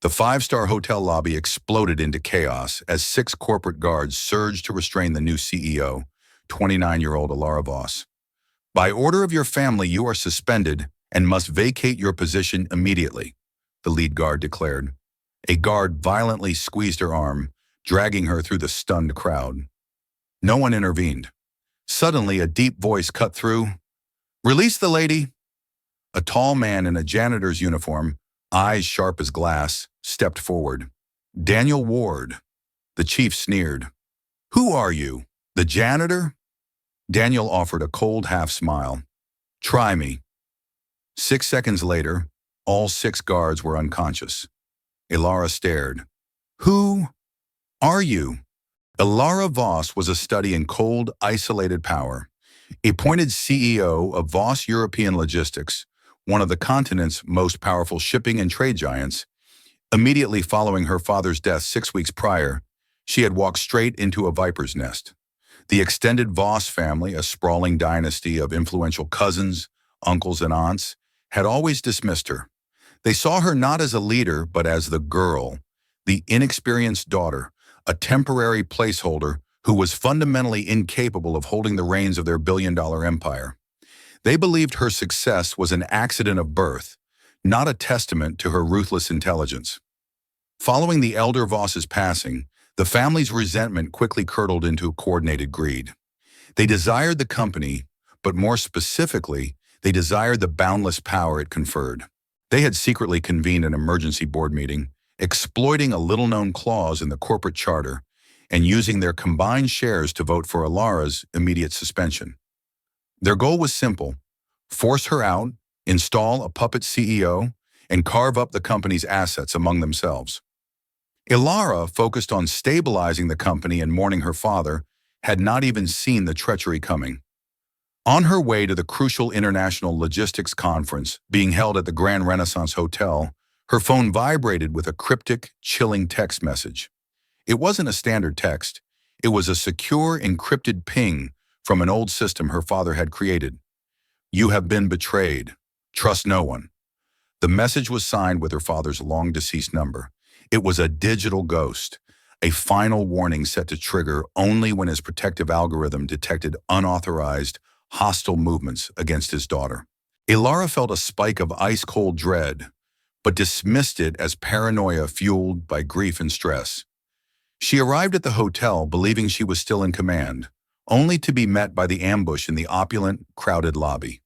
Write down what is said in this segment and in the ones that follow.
The five-star hotel lobby exploded into chaos as six corporate guards surged to restrain the new CEO, 29-year-old Elara Voss. By order of your family, you are suspended and must vacate your position immediately, the lead guard declared. A guard violently squeezed her arm, dragging her through the stunned crowd. No one intervened. Suddenly, a deep voice cut through. "Release the lady." A tall man in a janitor's uniform, eyes sharp as glass, stepped forward. "Daniel Ward." The chief sneered. "Who are you? The janitor?" Daniel offered a cold half-smile. "Try me." 6 seconds later, all six guards were unconscious. Elara stared. "Who are you?" Elara Voss was a study in cold, isolated power. Appointed CEO of Voss European Logistics, one of the continent's most powerful shipping and trade giants, immediately following her father's death 6 weeks prior, she had walked straight into a viper's nest. The extended Voss family, a sprawling dynasty of influential cousins, uncles, and aunts, had always dismissed her. They saw her not as a leader, but as the girl, the inexperienced daughter, a temporary placeholder who was fundamentally incapable of holding the reins of their billion-dollar empire. They believed her success was an accident of birth, not a testament to her ruthless intelligence. Following the elder Voss's passing, the family's resentment quickly curdled into coordinated greed. They desired the company, but more specifically, they desired the boundless power it conferred. They had secretly convened an emergency board meeting, exploiting a little-known clause in the corporate charter and using their combined shares to vote for Elara's immediate suspension. Their goal was simple: force her out, install a puppet CEO, and carve up the company's assets among themselves. Elara, focused on stabilizing the company and mourning her father, had not even seen the treachery coming. On her way to the crucial international logistics conference being held at the Grand Renaissance Hotel, her phone vibrated with a cryptic, chilling text message. It wasn't a standard text. It was a secure, encrypted ping from an old system her father had created. "You have been betrayed. Trust no one." The message was signed with her father's long-deceased number. It was a digital ghost, a final warning set to trigger only when his protective algorithm detected unauthorized, hostile movements against his daughter. Elara felt a spike of ice-cold dread, but dismissed it as paranoia fueled by grief and stress. She arrived at the hotel believing she was still in command, only to be met by the ambush in the opulent, crowded lobby.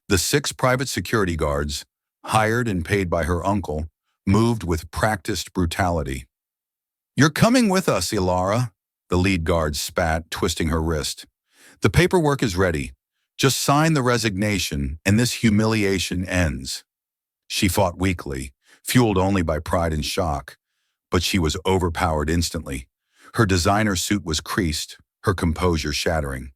The 6 private security guards, hired and paid by her uncle, moved with practiced brutality. "You're coming with us, Elara," the lead guard spat, twisting her wrist. "The paperwork is ready. Just sign the resignation, and this humiliation ends." She fought weakly, fueled only by pride and shock, but she was overpowered instantly. Her designer suit was creased, her composure shattering.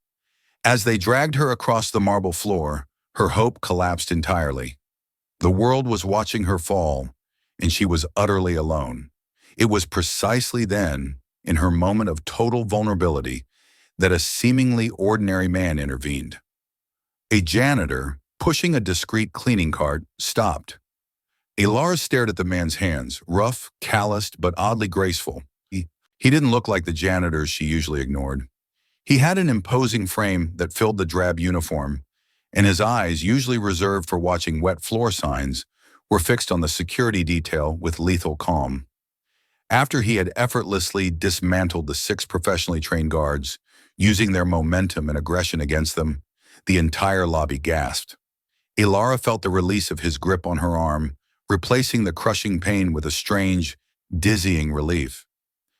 As they dragged her across the marble floor, her hope collapsed entirely. The world was watching her fall, and she was utterly alone. It was precisely then, in her moment of total vulnerability, that a seemingly ordinary man intervened. A janitor, pushing a discreet cleaning cart, stopped. Elara stared at the man's hands, rough, calloused, but oddly graceful. He didn't look like the janitors she usually ignored. He had an imposing frame that filled the drab uniform, and his eyes, usually reserved for watching wet floor signs, were fixed on the security detail with lethal calm. After he had effortlessly dismantled the 6 professionally trained guards, using their momentum and aggression against them, the entire lobby gasped. Elara felt the release of his grip on her arm, replacing the crushing pain with a strange, dizzying relief.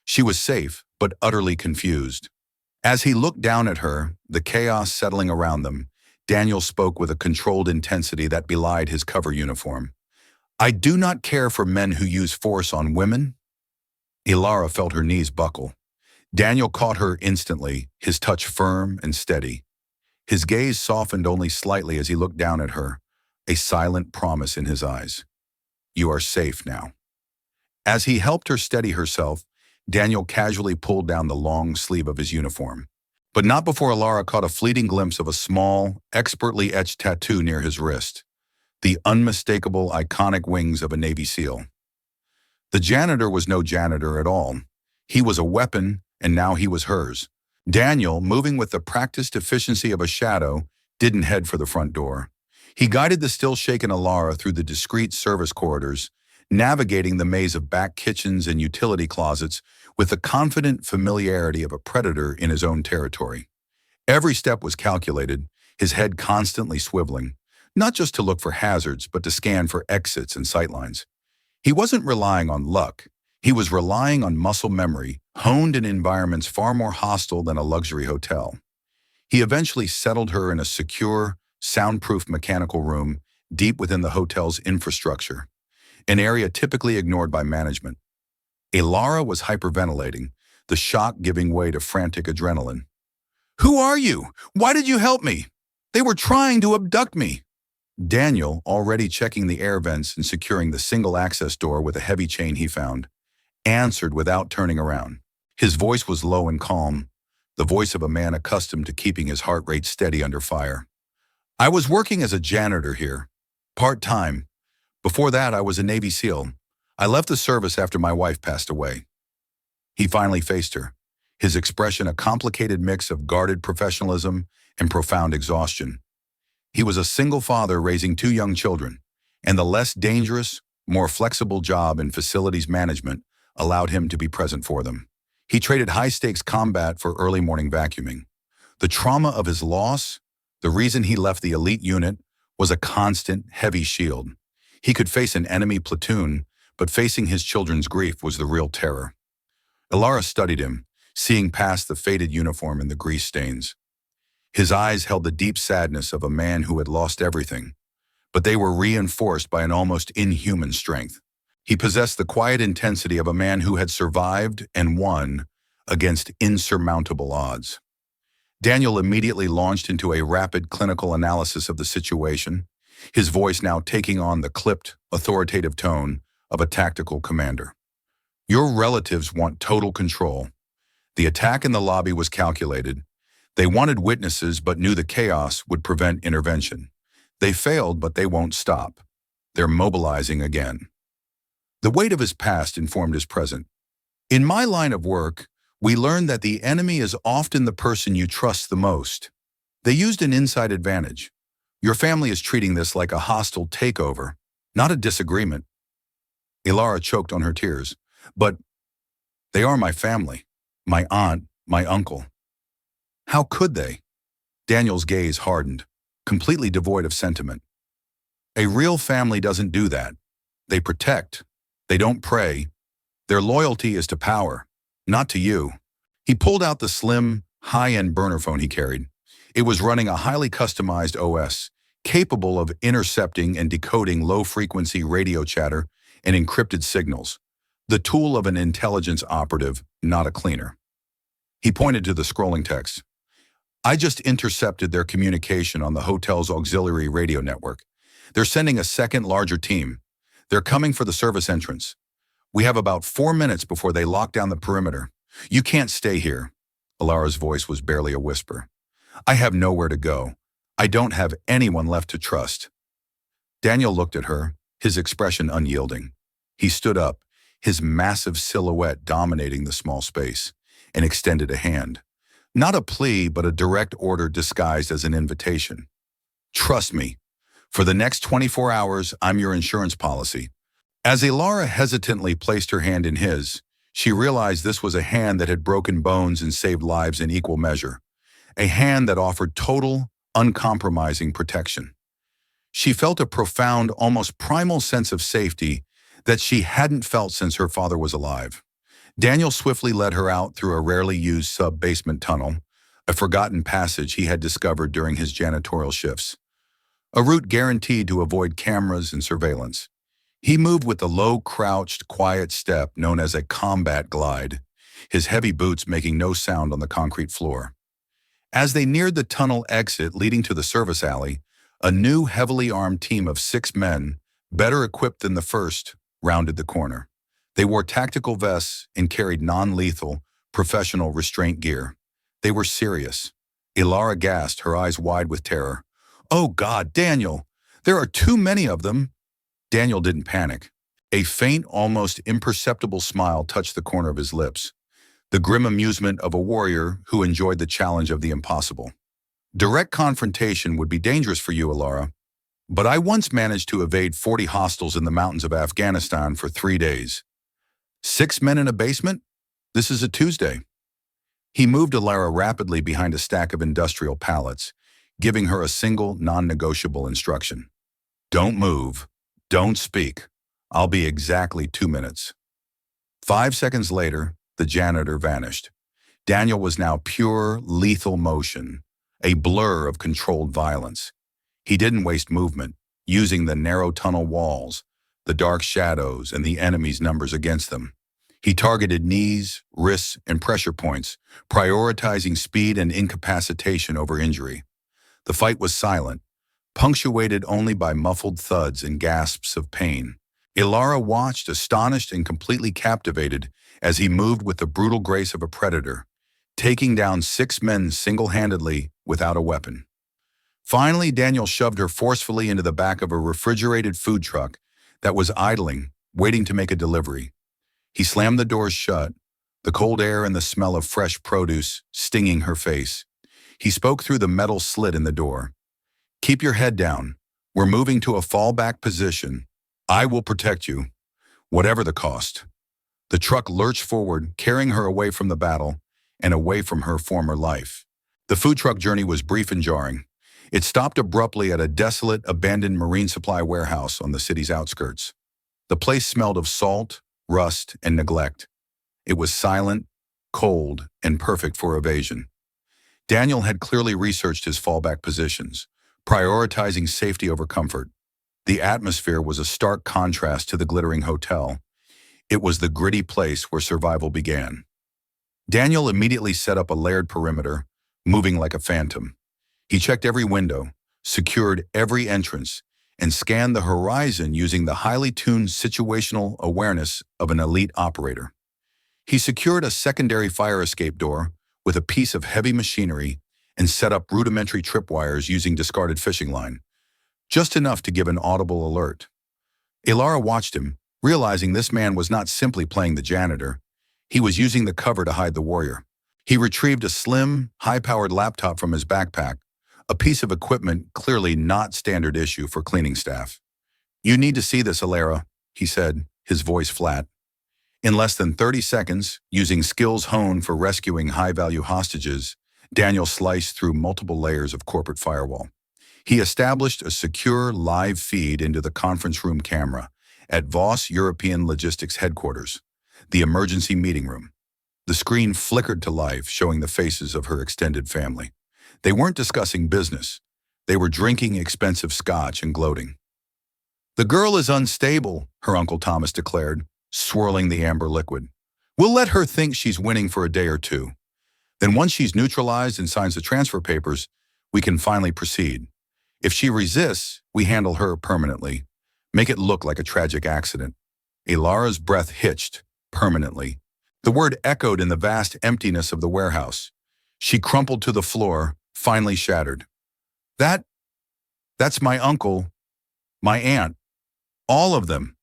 She was safe, but utterly confused. As he looked down at her, the chaos settling around them, Daniel spoke with a controlled intensity that belied his cover uniform. "I do not care for men who use force on women." Elara felt her knees buckle. Daniel caught her instantly, his touch firm and steady. His gaze softened only slightly as he looked down at her, a silent promise in his eyes. "You are safe now." As he helped her steady herself, Daniel casually pulled down the long sleeve of his uniform. But not before Elara caught a fleeting glimpse of a small, expertly etched tattoo near his wrist, the unmistakable, iconic wings of a Navy SEAL. The janitor was no janitor at all. He was a weapon, and now he was hers. Daniel, moving with the practiced efficiency of a shadow, didn't head for the front door. He guided the still-shaken Elara through the discreet service corridors, navigating the maze of back kitchens and utility closets with the confident familiarity of a predator in his own territory. Every step was calculated, his head constantly swiveling, not just to look for hazards, but to scan for exits and sightlines. He wasn't relying on luck. He was relying on muscle memory, honed in environments far more hostile than a luxury hotel. He eventually settled her in a secure, soundproof mechanical room deep within the hotel's infrastructure, an area typically ignored by management. Elara was hyperventilating, the shock giving way to frantic adrenaline. "Who are you? Why did you help me? They were trying to abduct me." Daniel, already checking the air vents and securing the single access door with a heavy chain he found, answered without turning around. His voice was low and calm, the voice of a man accustomed to keeping his heart rate steady under fire. "I was working as a janitor here, part-time. Before that, I was a Navy SEAL. I left the service after my wife passed away." He finally faced her, his expression a complicated mix of guarded professionalism and profound exhaustion. He was a single father raising two young children, and the less dangerous, more flexible job in facilities management allowed him to be present for them. He traded high-stakes combat for early morning vacuuming. The trauma of his loss, the reason he left the elite unit, was a constant, heavy shield. He could face an enemy platoon, but facing his children's grief was the real terror. Elara studied him, seeing past the faded uniform and the grease stains. His eyes held the deep sadness of a man who had lost everything, but they were reinforced by an almost inhuman strength. He possessed the quiet intensity of a man who had survived and won against insurmountable odds. Daniel immediately launched into a rapid clinical analysis of the situation, his voice now taking on the clipped, authoritative tone of a tactical commander. "Your relatives want total control. The attack in the lobby was calculated. They wanted witnesses but knew the chaos would prevent intervention. They failed, but they won't stop. They're mobilizing again." The weight of his past informed his present. "In my line of work, we learned that the enemy is often the person you trust the most. They used an inside advantage. Your family is treating this like a hostile takeover, not a disagreement." Elara choked on her tears. "But they are my family, my aunt, my uncle. How could they?" Daniel's gaze hardened, completely devoid of sentiment. "A real family doesn't do that. They protect. They don't prey. Their loyalty is to power, not to you." He pulled out the slim, high-end burner phone he carried. It was running a highly customized OS, capable of intercepting and decoding low-frequency radio chatter and encrypted signals, the tool of an intelligence operative, not a cleaner. He pointed to the scrolling text. "I just intercepted their communication on the hotel's auxiliary radio network. They're sending a second, larger team. They're coming for the service entrance. We have about 4 minutes before they lock down the perimeter. You can't stay here." Elara's voice was barely a whisper. "I have nowhere to go. I don't have anyone left to trust." Daniel looked at her, his expression unyielding. He stood up, his massive silhouette dominating the small space, and extended a hand. Not a plea, but a direct order disguised as an invitation. "Trust me. For the next 24 hours, I'm your insurance policy." As Elara hesitantly placed her hand in his, she realized this was a hand that had broken bones and saved lives in equal measure. A hand that offered total, uncompromising protection. She felt a profound, almost primal sense of safety that she hadn't felt since her father was alive. Daniel swiftly led her out through a rarely used sub-basement tunnel, a forgotten passage he had discovered during his janitorial shifts. A route guaranteed to avoid cameras and surveillance. He moved with the low-crouched, quiet step known as a combat glide, his heavy boots making no sound on the concrete floor. As they neared the tunnel exit leading to the service alley, a new heavily armed team of 6 men, better equipped than the first, rounded the corner. They wore tactical vests and carried non-lethal, professional restraint gear. They were serious. Elara gasped, her eyes wide with terror. "Oh God, Daniel! There are too many of them!" Daniel didn't panic. A faint, almost imperceptible smile touched the corner of his lips, the grim amusement of a warrior who enjoyed the challenge of the impossible. Direct confrontation would be dangerous for you, Elara, but I once managed to evade 40 hostiles in the mountains of Afghanistan for 3 days. 6 men in a basement? This is a Tuesday. He moved Elara rapidly behind a stack of industrial pallets, giving her a single, non-negotiable instruction. Don't move. Don't speak. I'll be exactly 2 minutes. 5 seconds later, the janitor vanished. Daniel was now pure, lethal motion, a blur of controlled violence. He didn't waste movement, using the narrow tunnel walls, the dark shadows, and the enemy's numbers against them. He targeted knees, wrists, and pressure points, prioritizing speed and incapacitation over injury. The fight was silent, punctuated only by muffled thuds and gasps of pain. Elara watched, astonished and completely captivated, as he moved with the brutal grace of a predator, taking down 6 men single-handedly without a weapon. Finally, Daniel shoved her forcefully into the back of a refrigerated food truck that was idling, waiting to make a delivery. He slammed the doors shut, the cold air and the smell of fresh produce stinging her face. He spoke through the metal slit in the door. Keep your head down. We're moving to a fallback position. I will protect you, whatever the cost. The truck lurched forward, carrying her away from the battle and away from her former life. The food truck journey was brief and jarring. It stopped abruptly at a desolate, abandoned marine supply warehouse on the city's outskirts. The place smelled of salt, rust, and neglect. It was silent, cold, and perfect for evasion. Daniel had clearly researched his fallback positions, prioritizing safety over comfort. The atmosphere was a stark contrast to the glittering hotel. It was the gritty place where survival began. Daniel immediately set up a layered perimeter, moving like a phantom. He checked every window, secured every entrance, and scanned the horizon using the highly tuned situational awareness of an elite operator. He secured a secondary fire escape door with a piece of heavy machinery and set up rudimentary tripwires using discarded fishing line, just enough to give an audible alert. Elara watched him, realizing this man was not simply playing the janitor. He was using the cover to hide the warrior. He retrieved a slim, high-powered laptop from his backpack, a piece of equipment clearly not standard issue for cleaning staff. You need to see this, Elara, he said, his voice flat. In less than 30 seconds, using skills honed for rescuing high-value hostages, Daniel sliced through multiple layers of corporate firewall. He established a secure live feed into the conference room camera at Voss European Logistics Headquarters, the emergency meeting room. The screen flickered to life, showing the faces of her extended family. They weren't discussing business. They were drinking expensive scotch and gloating. The girl is unstable, her Uncle Thomas declared, swirling the amber liquid. We'll let her think she's winning for a day or two. Then once she's neutralized and signs the transfer papers, we can finally proceed. If she resists, we handle her permanently. Make it look like a tragic accident. Elara's breath hitched, permanently. The word echoed in the vast emptiness of the warehouse. She crumpled to the floor, finally shattered. That's my uncle, my aunt, all of them.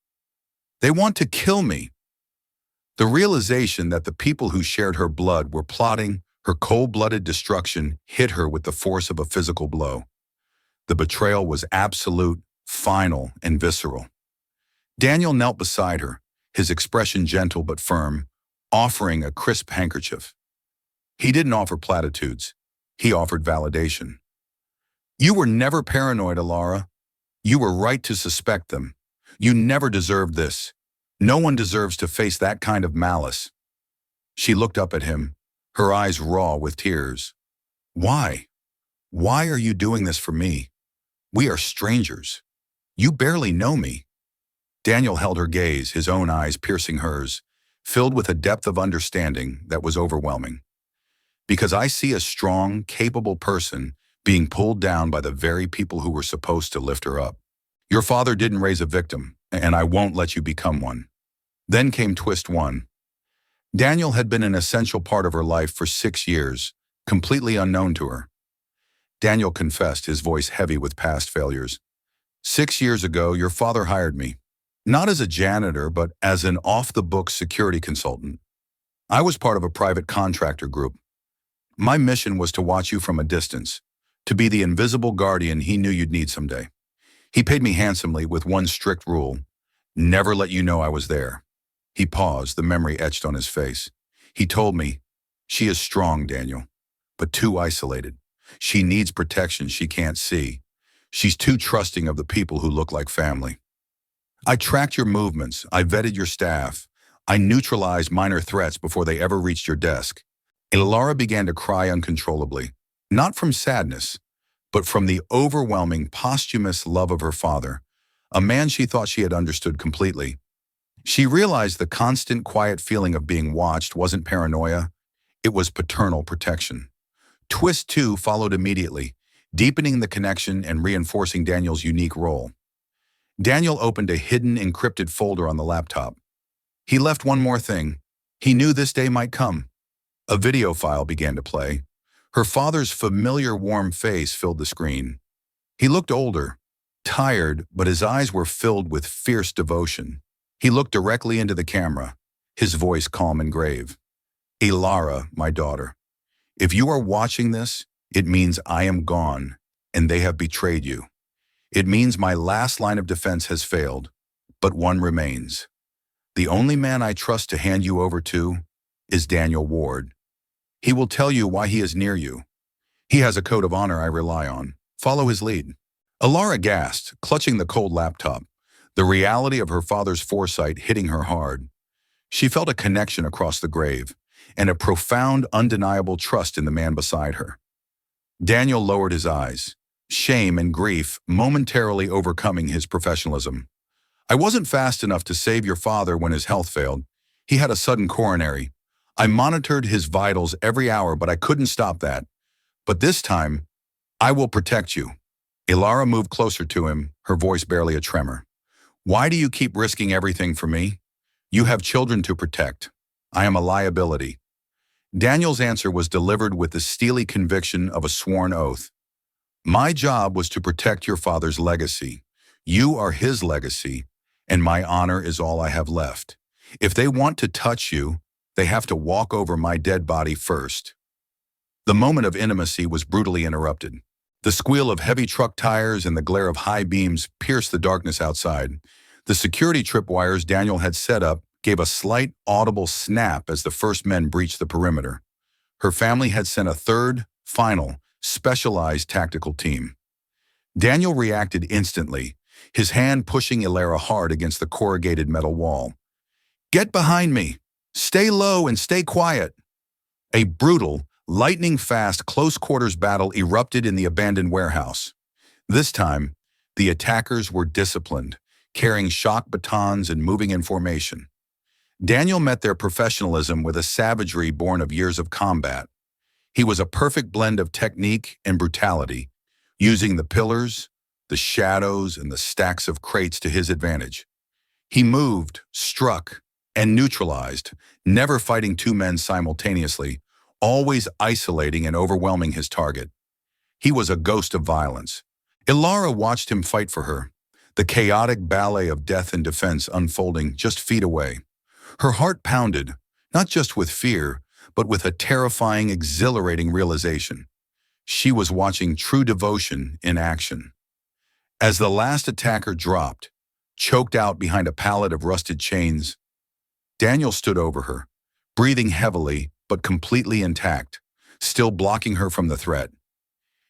They want to kill me. The realization that the people who shared her blood were plotting her cold-blooded destruction hit her with the force of a physical blow. The betrayal was absolute, final, and visceral. Daniel knelt beside her, his expression gentle but firm, offering a crisp handkerchief. He didn't offer platitudes. He offered validation. You were never paranoid, Elara. You were right to suspect them. You never deserved this. No one deserves to face that kind of malice. She looked up at him, her eyes raw with tears. Why? Why are you doing this for me? We are strangers. You barely know me. Daniel held her gaze, his own eyes piercing hers, filled with a depth of understanding that was overwhelming. Because I see a strong, capable person being pulled down by the very people who were supposed to lift her up. Your father didn't raise a victim, and I won't let you become one. Then came twist one. Daniel had been an essential part of her life for 6 years, completely unknown to her. Daniel confessed, his voice heavy with past failures. 6 years ago, your father hired me. Not as a janitor, but as an off-the-books security consultant. I was part of a private contractor group. My mission was to watch you from a distance, to be the invisible guardian he knew you'd need someday. He paid me handsomely with one strict rule: never let you know I was there. He paused, the memory etched on his face. He told me, "She is strong, Daniel, but too isolated. She needs protection she can't see. She's too trusting of the people who look like family." I tracked your movements, I vetted your staff, I neutralized minor threats before they ever reached your desk. Elara began to cry uncontrollably, not from sadness, but from the overwhelming posthumous love of her father, a man she thought she had understood completely. She realized the constant quiet feeling of being watched wasn't paranoia, it was paternal protection. Twist 2 followed immediately, deepening the connection and reinforcing Daniel's unique role. Daniel opened a hidden encrypted folder on the laptop. He left one more thing. He knew this day might come. A video file began to play. Her father's familiar warm face filled the screen. He looked older, tired, but his eyes were filled with fierce devotion. He looked directly into the camera, his voice calm and grave. "Elara, my daughter, if you are watching this, it means I am gone, and they have betrayed you. It means my last line of defense has failed, but one remains. The only man I trust to hand you over to is Daniel Ward. He will tell you why he is near you. He has a code of honor I rely on. Follow his lead." Elara gasped, clutching the cold laptop, the reality of her father's foresight hitting her hard. She felt a connection across the grave, and a profound, undeniable trust in the man beside her. Daniel lowered his eyes, shame and grief momentarily overcoming his professionalism. "I wasn't fast enough to save your father when his health failed. He had a sudden coronary. I monitored his vitals every hour, but I couldn't stop that. But this time, I will protect you." Elara moved closer to him, her voice barely a tremor. "Why do you keep risking everything for me? You have children to protect. I am a liability." Daniel's answer was delivered with the steely conviction of a sworn oath. "My job was to protect your father's legacy. You are his legacy, and my honor is all I have left. If they want to touch you, they have to walk over my dead body first." The moment of intimacy was brutally interrupted. The squeal of heavy truck tires and the glare of high beams pierced the darkness outside. The security tripwires Daniel had set up gave a slight, audible snap as the first men breached the perimeter. Her family had sent a third, final, specialized tactical team. Daniel reacted instantly, his hand pushing Elara hard against the corrugated metal wall. "Get behind me! Stay low and stay quiet!" A brutal, lightning-fast close-quarters battle erupted in the abandoned warehouse. This time, the attackers were disciplined, carrying shock batons and moving in formation. Daniel met their professionalism with a savagery born of years of combat. He was a perfect blend of technique and brutality, using the pillars, the shadows, and the stacks of crates to his advantage. He moved, struck, and neutralized, never fighting two men simultaneously, always isolating and overwhelming his target. He was a ghost of violence. Elara watched him fight for her, the chaotic ballet of death and defense unfolding just feet away. Her heart pounded, not just with fear, but with a terrifying, exhilarating realization. She was watching true devotion in action. As the last attacker dropped, choked out behind a pallet of rusted chains, Daniel stood over her, breathing heavily but completely intact, still blocking her from the threat.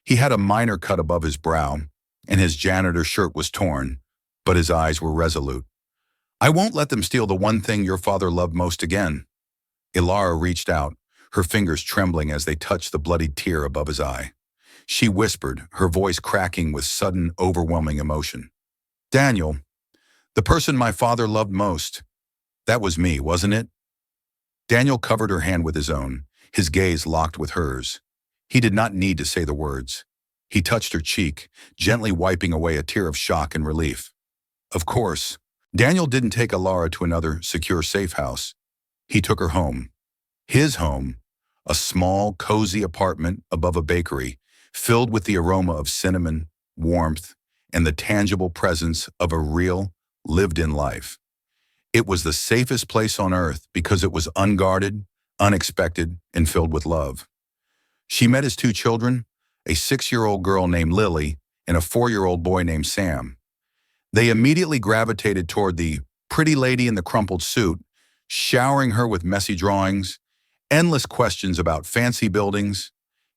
He had a minor cut above his brow, and his janitor shirt was torn, but his eyes were resolute. "I won't let them steal the one thing your father loved most again." Elara reached out, her fingers trembling as they touched the bloodied tear above his eye. She whispered, her voice cracking with sudden, overwhelming emotion. "Daniel, the person my father loved most, that was me, wasn't it?" Daniel covered her hand with his own, his gaze locked with hers. He did not need to say the words. He touched her cheek, gently wiping away a tear of shock and relief. Of course, Daniel didn't take Elara to another secure safe house. He took her home. His home, a small, cozy apartment above a bakery, filled with the aroma of cinnamon, warmth, and the tangible presence of a real, lived in life. It was the safest place on earth because it was unguarded, unexpected, and filled with love. She met his two children, a 6-year-old girl named Lily and a 4-year-old boy named Sam. They immediately gravitated toward the pretty lady in the crumpled suit, showering her with messy drawings, endless questions about fancy buildings,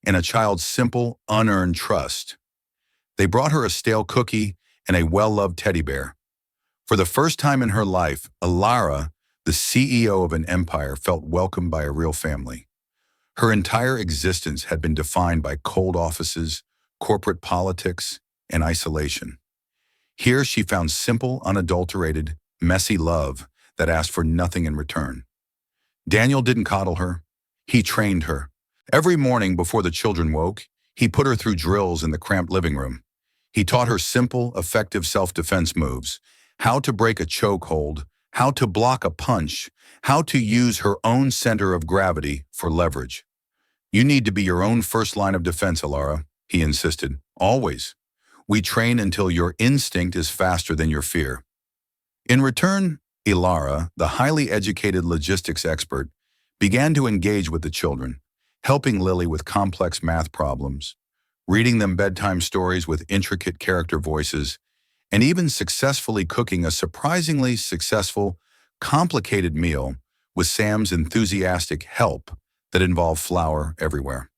and a child's simple, unearned trust. They brought her a stale cookie and a well-loved teddy bear. For the first time in her life, Elara, the CEO of an empire, felt welcomed by a real family. Her entire existence had been defined by cold offices, corporate politics, and isolation. Here she found simple, unadulterated, messy love that asked for nothing in return. Daniel didn't coddle her. He trained her. Every morning before the children woke, he put her through drills in the cramped living room. He taught her simple, effective self-defense moves, how to break a chokehold, how to block a punch, how to use her own center of gravity for leverage. You need to be your own first line of defense, Elara, he insisted. Always. We train until your instinct is faster than your fear. In return, Elara, the highly educated logistics expert, began to engage with the children, helping Lily with complex math problems, reading them bedtime stories with intricate character voices, and even successfully cooking a surprisingly successful, complicated meal with Sam's enthusiastic help that involved flour everywhere.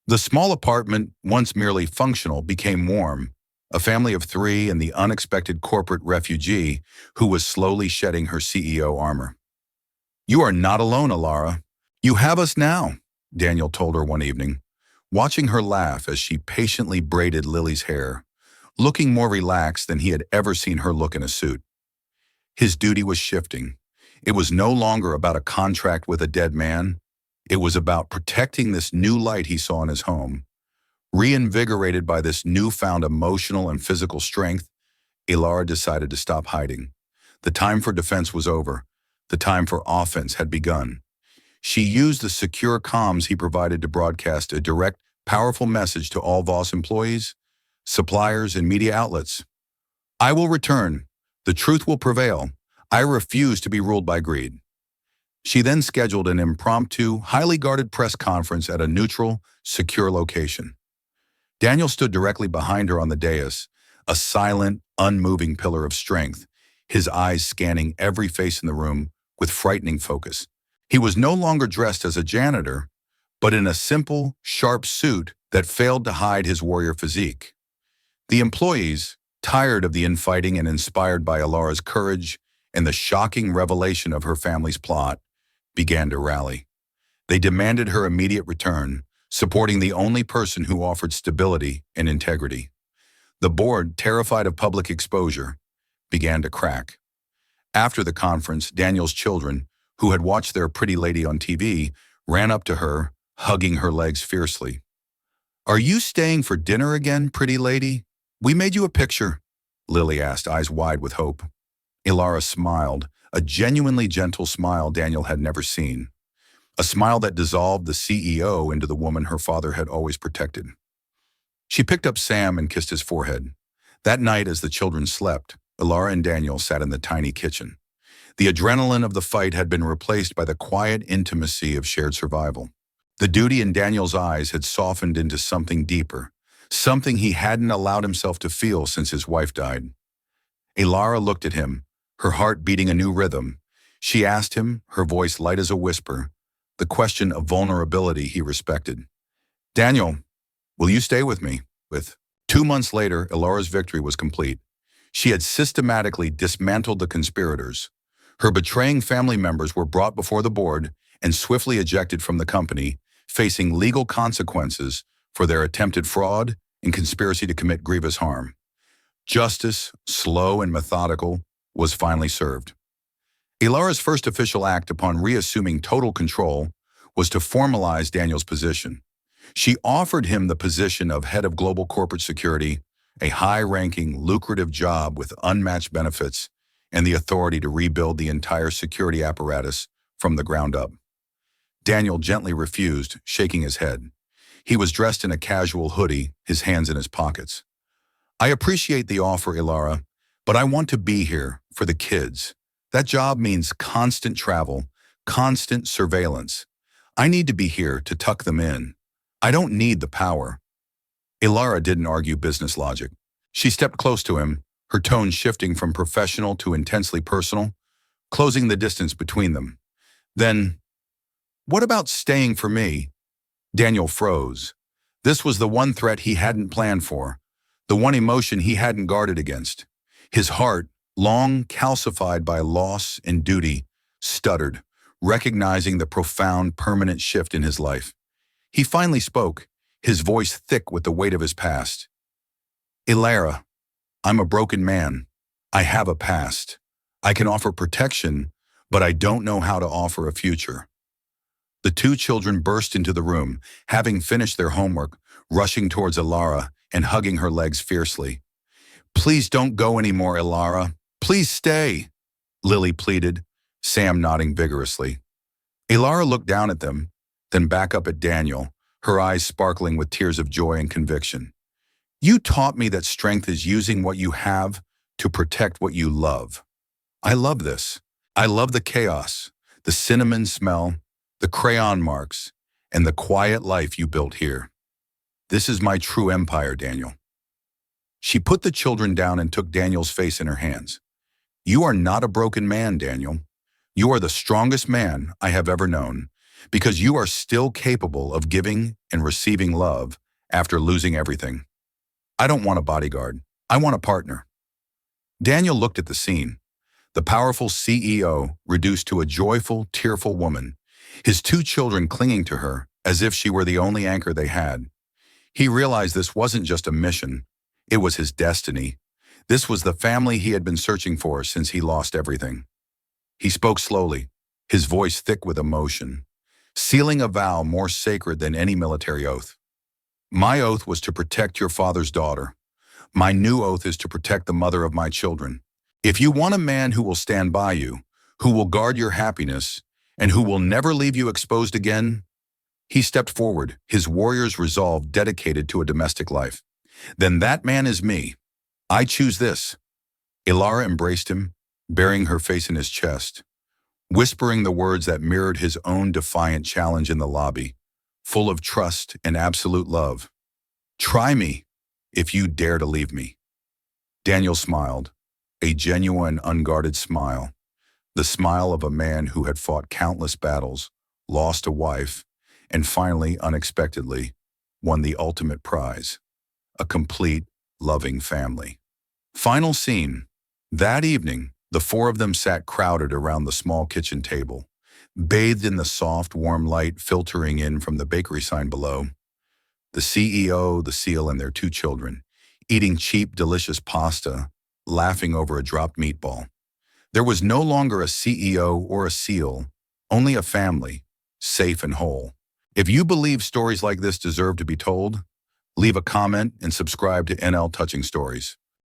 The small apartment, once merely functional, became warm, a family of 3 and the unexpected corporate refugee who was slowly shedding her CEO armor. "You are not alone, Elara. You have us now," Daniel told her one evening, watching her laugh as she patiently braided Lily's hair, looking more relaxed than he had ever seen her look in a suit. His duty was shifting. It was no longer about a contract with a dead man. It was about protecting this new light he saw in his home. Reinvigorated by this newfound emotional and physical strength, Elara decided to stop hiding. The time for defense was over. The time for offense had begun. She used the secure comms he provided to broadcast a direct, powerful message to all Voss employees, suppliers, and media outlets. "I will return. The truth will prevail. I refuse to be ruled by greed." She then scheduled an impromptu, highly guarded press conference at a neutral, secure location. Daniel stood directly behind her on the dais, a silent, unmoving pillar of strength, his eyes scanning every face in the room with frightening focus. He was no longer dressed as a janitor, but in a simple, sharp suit that failed to hide his warrior physique. The employees, tired of the infighting and inspired by Elara's courage and the shocking revelation of her family's plot, began to rally. They demanded her immediate return, supporting the only person who offered stability and integrity. The board, terrified of public exposure, began to crack. After the conference, Daniel's children, who had watched their pretty lady on TV, ran up to her, hugging her legs fiercely. "Are you staying for dinner again, pretty lady? We made you a picture," Lily asked, eyes wide with hope. Elara smiled, a genuinely gentle smile Daniel had never seen. A smile that dissolved the CEO into the woman her father had always protected. She picked up Sam and kissed his forehead. That night, as the children slept, Elara and Daniel sat in the tiny kitchen. The adrenaline of the fight had been replaced by the quiet intimacy of shared survival. The duty in Daniel's eyes had softened into something deeper, something he hadn't allowed himself to feel since his wife died. Elara looked at him, her heart beating a new rhythm. She asked him, her voice light as a whisper, the question of vulnerability he respected. "Daniel, will you stay with me?" 2 months later, Elara's victory was complete. She had systematically dismantled the conspirators. Her betraying family members were brought before the board and swiftly ejected from the company, facing legal consequences for their attempted fraud and conspiracy to commit grievous harm. Justice, slow and methodical, was finally served. Elara's first official act upon reassuming total control was to formalize Daniel's position. She offered him the position of head of global corporate security, a high-ranking, lucrative job with unmatched benefits, and the authority to rebuild the entire security apparatus from the ground up. Daniel gently refused, shaking his head. He was dressed in a casual hoodie, his hands in his pockets. "I appreciate the offer, Elara, But I want to be here for the kids. That job means constant travel, constant surveillance. I need to be here to tuck them in. I don't need the power. Elara didn't argue business logic. She stepped close to him, her tone shifting from professional to intensely personal, closing the distance between them. Then, what about staying for me? Daniel froze. This was the one threat he hadn't planned for, the one emotion he hadn't guarded against. His heart, long calcified by loss and duty, stuttered, recognizing the profound, permanent shift in his life. He finally spoke, his voice thick with the weight of his past. Elara, I'm a broken man. I have a past. I can offer protection, but I don't know how to offer a future. The two children burst into the room, having finished their homework, rushing towards Elara and hugging her legs fiercely. Please don't go anymore, Elara. Please stay, Lily pleaded, Sam nodding vigorously. Elara looked down at them, then back up at Daniel, her eyes sparkling with tears of joy and conviction. You taught me that strength is using what you have to protect what you love. I love this. I love the chaos, the cinnamon smell, the crayon marks, and the quiet life you built here. This is my true empire, Daniel. She put the children down and took Daniel's face in her hands. You are not a broken man, Daniel. You are the strongest man I have ever known, because you are still capable of giving and receiving love after losing everything. I don't want a bodyguard. I want a partner. Daniel looked at the scene. The powerful CEO reduced to a joyful, tearful woman, his two children clinging to her as if she were the only anchor they had. He realized this wasn't just a mission. It was his destiny. This was the family he had been searching for since he lost everything. He spoke slowly, his voice thick with emotion, sealing a vow more sacred than any military oath. My oath was to protect your father's daughter. My new oath is to protect the mother of my children. If you want a man who will stand by you, who will guard your happiness, and who will never leave you exposed again, he stepped forward, his warrior's resolve dedicated to a domestic life. Then that man is me. I choose this. Elara embraced him, burying her face in his chest, whispering the words that mirrored his own defiant challenge in the lobby, full of trust and absolute love. Try me, if you dare to leave me. Daniel smiled, a genuine, unguarded smile, the smile of a man who had fought countless battles, lost a wife, and finally, unexpectedly, won the ultimate prize, a complete, loving family. Final scene. That evening, the four of them sat crowded around the small kitchen table, bathed in the soft, warm light filtering in from the bakery sign below. The CEO, the seal, and their two children, eating cheap, delicious pasta, laughing over a dropped meatball. There was no longer a CEO or a seal, only a family, safe and whole. If you believe stories like this deserve to be told, leave a comment and subscribe to NL Touching Stories.